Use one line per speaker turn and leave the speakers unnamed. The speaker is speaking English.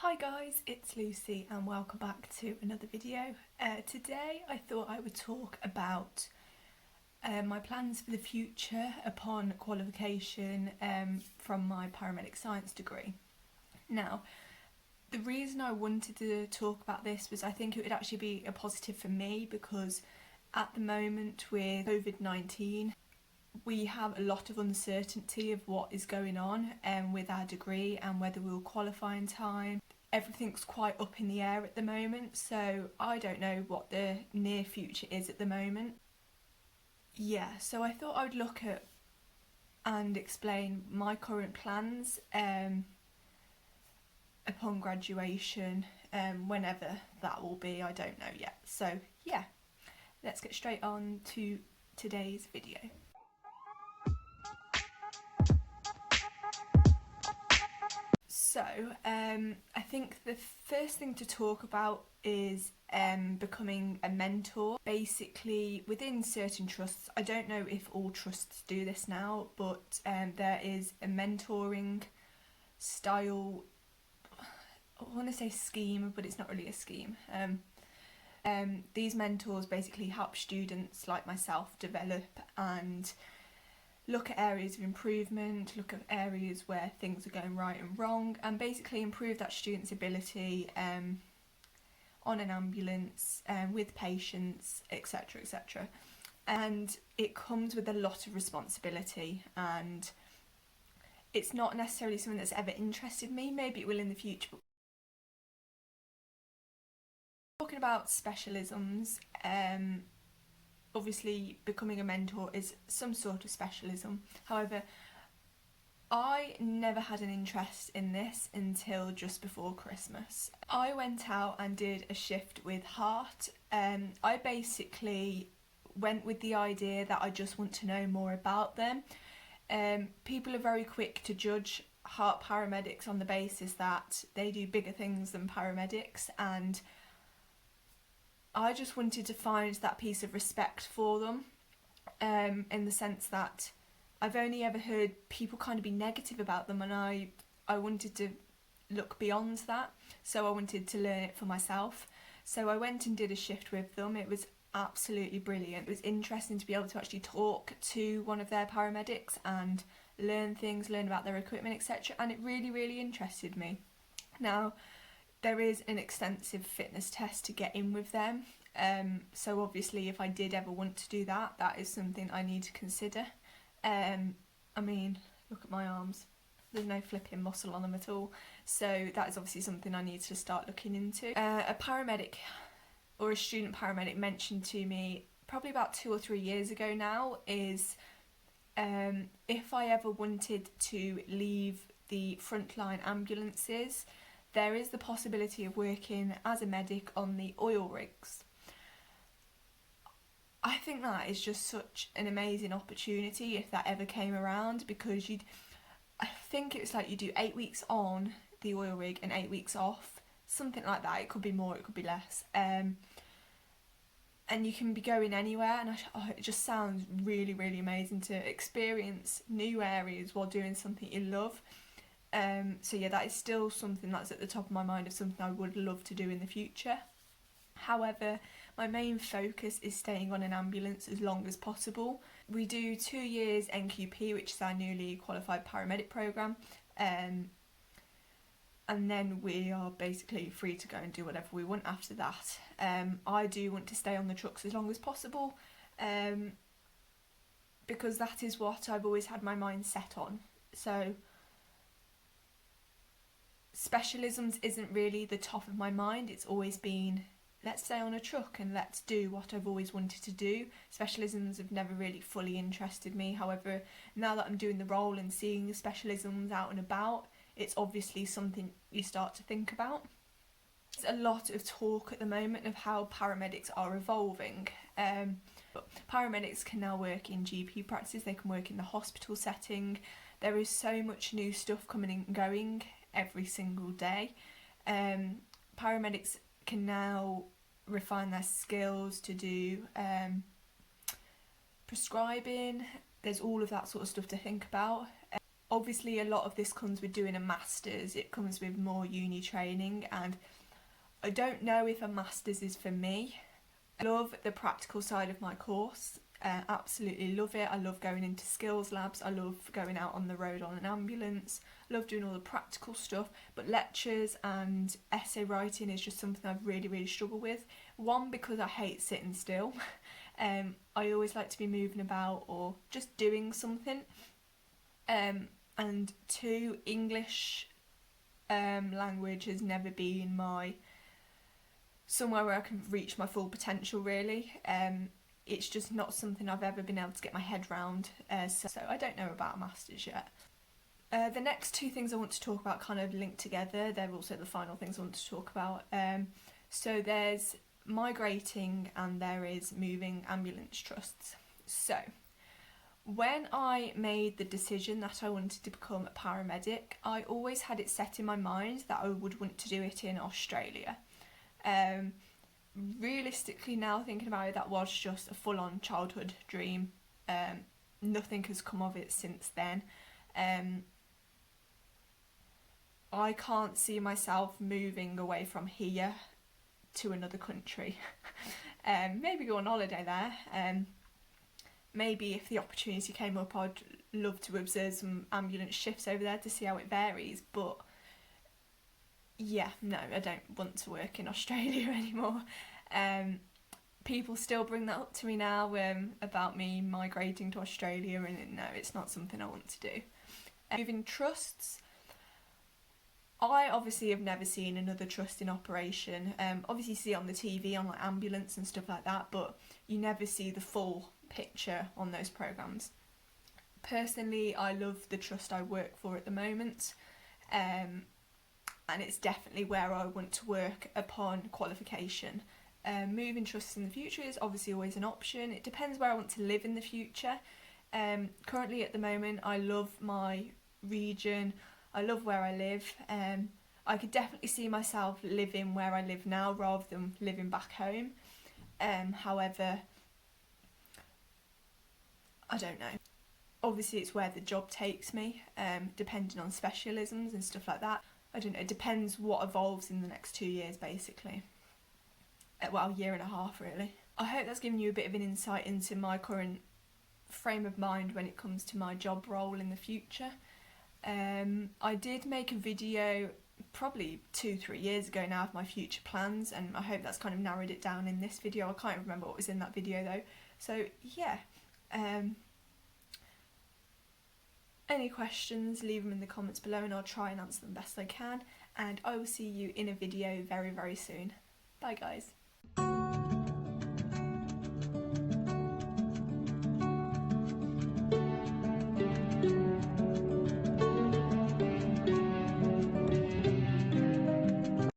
Hi guys, it's Lucy and welcome back to another video. Today I thought I would talk about my plans for the future upon qualification from my paramedic science degree. Now, the reason I wanted to talk about this was I think it would actually be a positive for me because at the moment with COVID-19 we have a lot of uncertainty of what is going on with our degree and whether we'll qualify in time. Everything's quite up in the air at the moment, so I don't know what the near future is at the moment. Yeah, so I thought I would look at and explain my current plans upon graduation, whenever that will be, I don't know yet. So yeah, let's get straight on to today's video. So, I think the first thing to talk about is becoming a mentor. Basically, within certain trusts, I don't know if all trusts do this now, but there is a mentoring style, I want to say scheme, but it's not really a scheme. These mentors basically help students like myself develop and look at areas of improvement, look at areas where things are going right and wrong, and basically improve that student's ability on an ambulance with patients, etc, etc. And it comes with a lot of responsibility, and it's not necessarily something that's ever interested me. Maybe it will in the future. But talking about specialisms, obviously becoming a mentor is some sort of specialism. However, I never had an interest in this until just before Christmas. I went out and did a shift with Heart. I basically went with the idea that I just want to know more about them. People are very quick to judge Heart paramedics on the basis that they do bigger things than paramedics, and I just wanted to find that piece of respect for them, in the sense that I've only ever heard people kind of be negative about them, and I wanted to look beyond that, so I wanted to learn it for myself. So I went and did a shift with them. It was absolutely brilliant. It was interesting to be able to actually talk to one of their paramedics and learn things, learn about their equipment, etc. And it really, really interested me. Now, there is an extensive fitness test to get in with them, so obviously if I did ever want to do that, that is something I need to consider. I mean, look at my arms, there's no flipping muscle on them at all, so that is obviously something I need to start looking into. A paramedic or a student paramedic mentioned to me probably about 2 or 3 years ago now is if I ever wanted to leave the frontline ambulances, there is the possibility of working as a medic on the oil rigs. I think that is just such an amazing opportunity if that ever came around, because I think it was like you do 8 weeks on the oil rig and 8 weeks off, something like that. It could be more, it could be less. And you can be going anywhere, and it just sounds really, really amazing to experience new areas while doing something you love. So yeah, that is still something that's at the top of my mind of something I would love to do in the future. However, my main focus is staying on an ambulance as long as possible. We do 2 years NQP, which is our newly qualified paramedic programme, and then we are basically free to go and do whatever we want after that. I do want to stay on the trucks as long as possible, because that is what I've always had my mind set on. So specialisms isn't really the top of my mind. It's always been, let's stay on a truck and let's do what I've always wanted to do. Specialisms have never really fully interested me. However, now that I'm doing the role and seeing the specialisms out and about, it's obviously something you start to think about. There's a lot of talk at the moment of how paramedics are evolving. Paramedics can now work in GP practices, they can work in the hospital setting. There is so much new stuff coming and going every single day. Paramedics can now refine their skills to do prescribing. There's all of that sort of stuff to think about. Obviously a lot of this comes with doing a master's, it comes with more uni training, and I don't know if a master's is for me. I love the practical side of my course, absolutely love it. I love going into skills labs, I love going out on the road on an ambulance, I love doing all the practical stuff, but lectures and essay writing is just something I've really struggled with. One, because I hate sitting still. I always like to be moving about or just doing something. And two, English language has never been somewhere where I can reach my full potential, really. It's just not something I've ever been able to get my head round, so I don't know about a master's yet. The next two things I want to talk about kind of link together. They're also the final things I want to talk about. So there's migrating and there is moving ambulance trusts. So when I made the decision that I wanted to become a paramedic, I always had it set in my mind that I would want to do it in Australia. Realistically now, thinking about it, that was just a full-on childhood dream. Nothing has come of it since then. I can't see myself moving away from here to another country. Maybe go on holiday there. Maybe if the opportunity came up, I'd love to observe some ambulance shifts over there to see how it varies, but yeah, no, I don't want to work in Australia anymore. People still bring that up to me now, about me migrating to Australia, and no, it's not something I want to do. Moving trusts, I obviously have never seen another trust in operation. Obviously you see it on the TV, on like ambulance and stuff like that, but you never see the full picture on those programmes. Personally, I love the trust I work for at the moment, and it's definitely where I want to work upon qualification. Moving trusts in the future is obviously always an option. It depends where I want to live in the future. Currently at the moment I love my region, I love where I live. I could definitely see myself living where I live now rather than living back home. However, I don't know. Obviously it's where the job takes me, depending on specialisms and stuff like that. I don't know, it depends what evolves in the next 2 years basically. Well, year and a half really. I hope that's given you a bit of an insight into my current frame of mind when it comes to my job role in the future. I did make a video probably 2-3 years ago now of my future plans, and I hope that's kind of narrowed it down in this video. I can't remember what was in that video though. So yeah, any questions, leave them in the comments below and I'll try and answer them best I can, and I will see you in a video very soon. Bye guys.